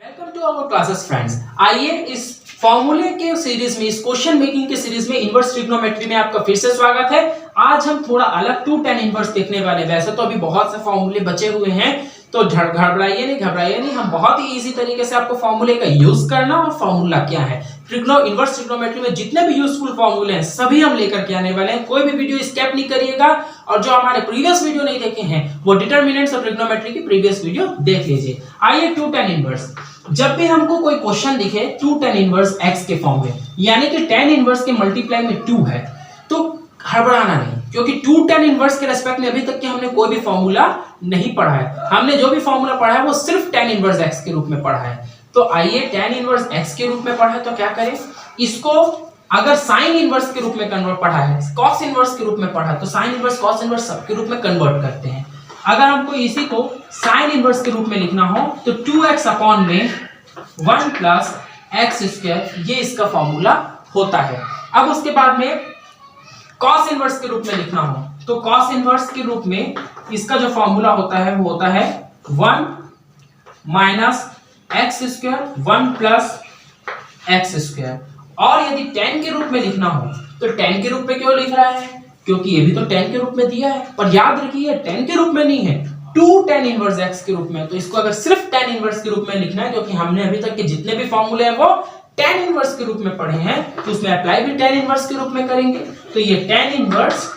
Welcome to our classes friends. आइए इस फॉर्मूले के सीरीज में, इस क्वेश्चन मेकिंग के सीरीज में इनवर्स ट्रिग्नोमेट्री में आपका फिर से स्वागत है। आज हम थोड़ा अलग 2 tan इनवर्स देखने वाले। वैसे तो अभी बहुत से फॉर्मूले बचे हुए हैं, तो घबराइए नहीं, हम बहुत ही इजी तरीके से आपको फॉर्मूले का यूज करना और फॉर्मूला क्या है, इनवर्स ट्रिग्नोमेट्री में जितने भी यूजफुल फॉर्मूले हैं सभी हम लेकर के आने वाले हैं। कोई भी वीडियो स्किप नहीं करिएगा, और जो हमारे प्रीवियस वीडियो नहीं देखे हैं वो डिटरमिनेंट्स और ट्रिग्नोमेट्री की प्रीवियस वीडियो देख लीजिए। आइए 2 tan इनवर्स, जब भी हमको कोई क्वेश्चन दिखे 2 tan इनवर्स x के फॉर्म में, यानी कि tan इनवर्स के मल्टीप्लाई में 2 है, तो घबराना नहीं, क्योंकि 2 tan इनवर्स के रेस्पेक्ट में अभी तक के हमने कोई भी फॉर्मूला नहीं पढ़ा है। हमने जो भी फॉर्मूला पढ़ा है वो सिर्फ tan इनवर्स x के रूप में पढ़ा है। तो आइए tan इनवर्स x के रूप में पढ़ा है तो क्या करें, इसको अगर sin इनवर्स के रूप में कन्वर्ट पढ़ा है, cos इनवर्स के रूप में पढ़ा है, तो sin इनवर्स cos इनवर्स सब के रूप में कन्वर्ट करते हैं। अगर हमको इसी को sin इनवर्स के रूप में लिखना हो तो 2x अपॉन में 1 प्लस एक्स स्क्वायर, ये इसका फॉर्मूला होता है। अब उसके बाद में cos इनवर्स के रूप में लिखना हो तो cos इनवर्स के रूप में इसका जो फॉर्मूला होता है वो होता है 1 minus x square 1 plus x square. और यदि tan के रूप में लिखना हो तो tan के रूप में क्यों लिख रहा है, क्योंकि ये भी तो tan के रूप में दिया है, पर याद रखिए tan के रूप में नहीं है, 2 tan इनवर्स x के रूप में। तो इसको अगर सिर्फ tan इनवर्स के रूप में लिखना है, क्योंकि हमने अभी तक के जितने भी फॉर्मूले हैं वो tan इनवर्स के रूप में पढ़े हैं, तो उसमें अप्लाई भी tan इनवर्स के रूप में करेंगे। तो ये tan इनवर्स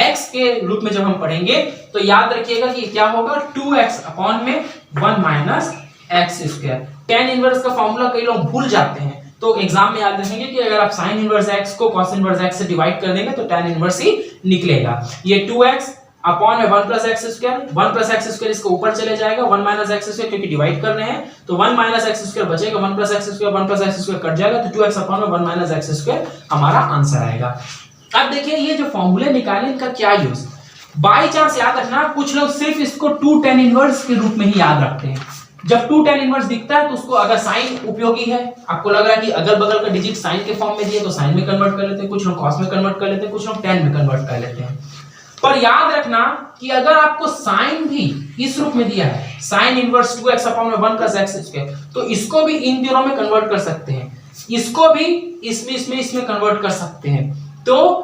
x के रूप में जब हम पढ़ेंगे तो याद रखिएगा कि क्या होगा, 2x अपॉन में 1 minus x square. tan inverse का फॉर्मूला कई लोग भूल जाते हैं, तो एग्जाम में याद रखेंगे कि अगर आप sin इनवर्स x को cos इनवर्स x से डिवाइड कर देंगे तो tan इनवर्स ही निकलेगा। ये 2x अपॉन में 1 plus x square, 1 plus x square इसको ऊपर चले जाएगा, 1 माइनस एक्स स्क्वायर क्योंकि डिवाइड कर रहे हैं तो 1 माइनस एक्स स्क्वायर बचेगा, 1 प्लस एक्स स्क्वायर कट जाएगा, तो 2x अपॉन में 1 माइनस एक्स स्क्वायर हमारा आंसर आएगा। अब देखिए ये जो फॉर्मूले निकाले इनका क्या यूज, बाई चांस याद रखना, कुछ लोग सिर्फ इसको 2 tan इनवर्स के रूप में ही याद रखते हैं। जब 2 tan इनवर्स दिखता है तो उसको अगर साइन उपयोगी है, आपको लग रहा है कि अगल बगल का डिजिट साइन के फॉर्म में दिए तो साइन में कन्वर्ट कर लेते हैं, कुछ लोग कॉस में कन्वर्ट कर लेते हैं, कुछ लोग tan में कन्वर्ट कर लेते हैं। पर याद रखना कि अगर आपको साइन भी इस रूप में दिया है, साइन इनवर्स 2x अपॉन में 1 प्लस एक्स स्क्वायर, तो इसको भी इन दोनों में कन्वर्ट कर सकते हैं, इसको भी इसमें कन्वर्ट कर सकते हैं। तो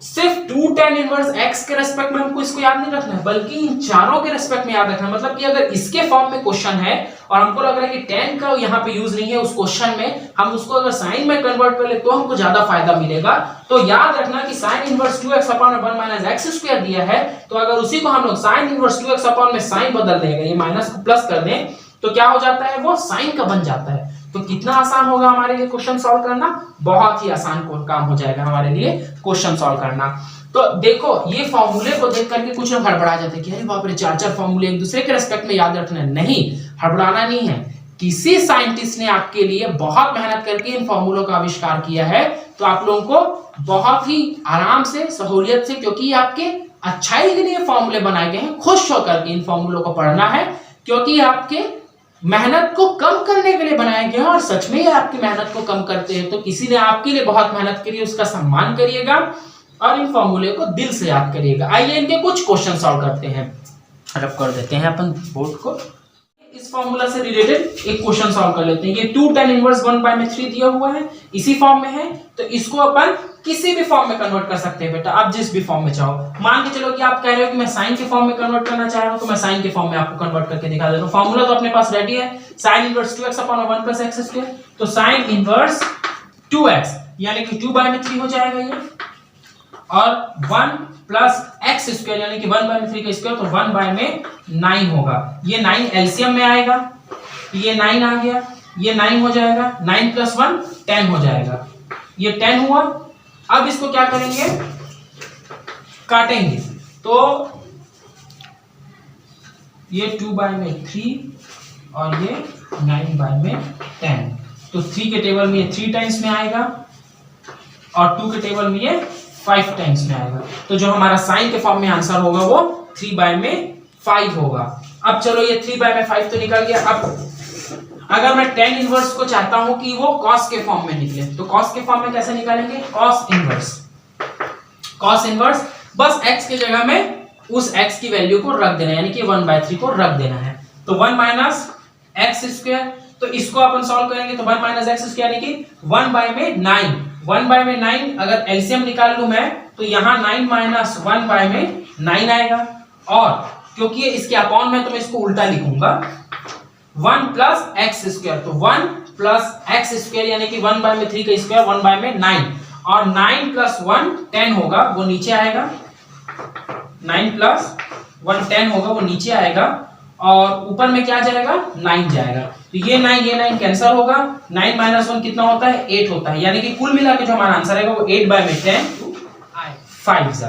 सिर्फ 2 tan इनवर्स x के रेस्पेक्ट में हमको इसको याद नहीं रखना है, बल्कि इन चारों के रेस्पेक्ट में याद रखना है। मतलब कि अगर इसके फॉर्म में क्वेश्चन है और हमको लग रहा है कि tan का यहाँ पे यूज नहीं है उस क्वेश्चन में, हम उसको अगर साइन में कन्वर्ट कर ले तो हमको ज्यादा फायदा मिलेगा। तो याद रखना कि साइन इनवर्स 2x अपॉन में 1 माइनस एक्स स्क्वायर दिया है, तो अगर उसी को हम लोग साइन इनवर्स 2x अपॉन में साइन बदल देंगे, ये माइनस को प्लस कर दें, तो क्या हो जाता है, वो साइन का बन जाता है। तो कितना आसान होगा हमारे लिए क्वेश्चन सॉल्व करना, बहुत ही आसान काम हो जाएगा हमारे लिए क्वेश्चन सॉल्व करना। तो देखो ये फॉर्मूले को देख करके कुछ लोग हड़बड़ा जाते हैं कि अरे बाप रे 4 फॉर्मूले एक दूसरे के रेस्पेक्ट में याद रखना है। नहीं, हड़बड़ाना नहीं है। किसी साइंटिस्ट ने आपके लिए बहुत मेहनत करके इन फॉर्मूलों का आविष्कार किया है, तो आप लोगों को बहुत ही आराम से, सहूलियत से, क्योंकि आपके अच्छाई के लिए फॉर्मूले बनाए गए हैं, खुश होकर के इन फॉर्मूलों को पढ़ना है, क्योंकि आपके मेहनत को कम करने के लिए बनाए गए हैं। और सच में ये आपकी मेहनत को कम करते हैं, तो किसी ने आपके लिए बहुत मेहनत करी, उसका सम्मान करिएगा और इन फॉर्मूले को दिल से याद करिएगा। आइए इनके कुछ क्वेश्चन सॉल्व करते हैं। रब कर देते हैं अपन बोर्ड को। इस फॉर्मूला से रिलेटेड एक क्वेश्चन सॉल्व कर लेते हैं। ये 2 tan इनवर्स 1/3 दिया हुआ है, इसी फॉर्म में है, तो इसको अपन किसी भी फॉर्म में कन्वर्ट कर सकते हैं बेटा, आप जिस भी फॉर्म में चाहो। मान के चलो कि आप कह रहे हो कि मैं साइन के फॉर्म में कन्वर्ट करना चाह रहा हूं, तो मैं साइन के फॉर्म में आपको कन्वर्ट करके दिखा देता हूं। फॉर्मूला तो अपने पास रेडी है, sine inverse 2x upon 1 plus x square, तो साइन इनवर्स 2x यानी कि 2/3 हो जाएगा ये, और 1 प्लस एक्स स्क्वायर यानी कि 1/3 का स्क्वायर, तो 1/9 होगा। ये 9 एलसीएम में आएगा, ये 9 आ गया, ये 9 हो जाएगा, 9 प्लस 1 10 हो जाएगा, ये 10 हुआ। अब इसको क्या करेंगे, काटेंगे, तो ये 2/3 और ये 9/10, तो 3 के टेबल में ये 3 टाइम्स में आएगा और 2 के टेबल में ये 5 टाइम्स में आएगा। तो जो हमारा साइन के फॉर्म में आंसर होगा वो 3/5 होगा। अब चलो ये 3/5 तो निकल गया। अब अगर मैं tan इनवर्स को चाहता हूं कि वो cos के फॉर्म में निकले, तो cos के फॉर्म में कैसे निकालेंगे, cos इनवर्स बस x की जगह में उस x की वैल्यू को रख देना है, यानी कि 1/3 को रख देना है। तो 1 माइनस एक्स स्क्वायर, तो इसको अपन सॉल्व करेंगे तो 1 माइनस एक्स स्क्वायर यानी कि 1 बाय में 9, 1 बाय में 9 अगर एलसीएम निकाल लूं मैं तो यहाँ 9 माइनस 1 बाय में 9 आएगा, और क्योंकि ये इसके अपॉन में तो मैं इसको उल्टा लिखूंगा 1 प्लस एक्स स्क्वायर, तो 1 प्लस एक्स स्क्वायर यानी कि 1 बाय में 3 का स्क्वायर 1 बाय में 9, और 9 प्लस 1 10 होगा वो नीचे आएगा, 9 प्लस 1 10 होगा वो नीचे आएगा, और ऊपर में क्या जाएगा 9 जाएगा, तो ये 9 कैंसिल होगा, 9 माइनस 1 कितना होता है 8 होता है, यानी कि कुल मिला के जो हमारा आंसर आएगा वो 8 बाय में 10 5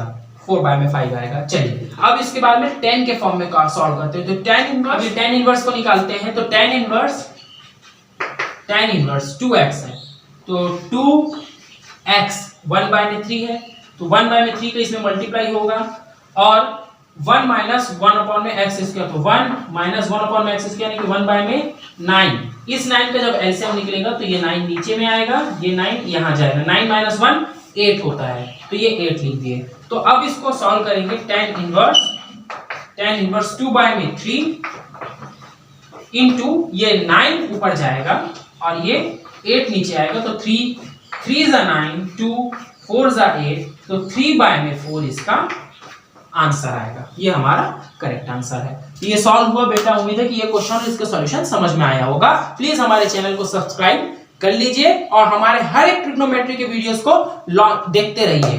4 बाय में 5 आएगा। चलिए अब इसके बाद में 10 के फॉर्म में सॉल्व करते हैं, तो tan इनवर्स को निकालते हैं, तो tan इनवर्स 2x है, तो 2x 1 बाय में 3 है, तो 1 बाय में 3 का इसमें मल्टीप्लाई होगा, और 1 माइनस 1 अपॉन में एक्स स्क्वायर, तो 1 माइनस 1 अपॉन में एक्स स्क्वायर यानी कि 1 बाय में 9, इस 9 का जब एलसीएम निकलेगा तो ये 9 नीचे में आएगा, ये 9 यहाँ जाएगा, 9 माइनस 1 8 होता है, तो ये 8 लिख दिए। तो अब इसको सॉल्व करेंगे, tan इनवर्स 2 बाय में 3 इनटू ये 9 ऊपर जाएगा और ये 8 नीचे आएगा, तो 3 जा 9 2 4 जा 8, तो 3 बाय में 4 इसका आंसर आएगा, ये हमारा करेक्ट आंसर है। ये सॉल्व हुआ बेटा, उम्मीद है कि ये क्वेश्चन और इसका सॉल्यूशन समझ में आया होगा। प्लीज हमारे चैनल को सब्सक्राइब कर लीजिए और हमारे हर एक ट्रिग्नोमेट्री के वीडियोस को देखते रहिए।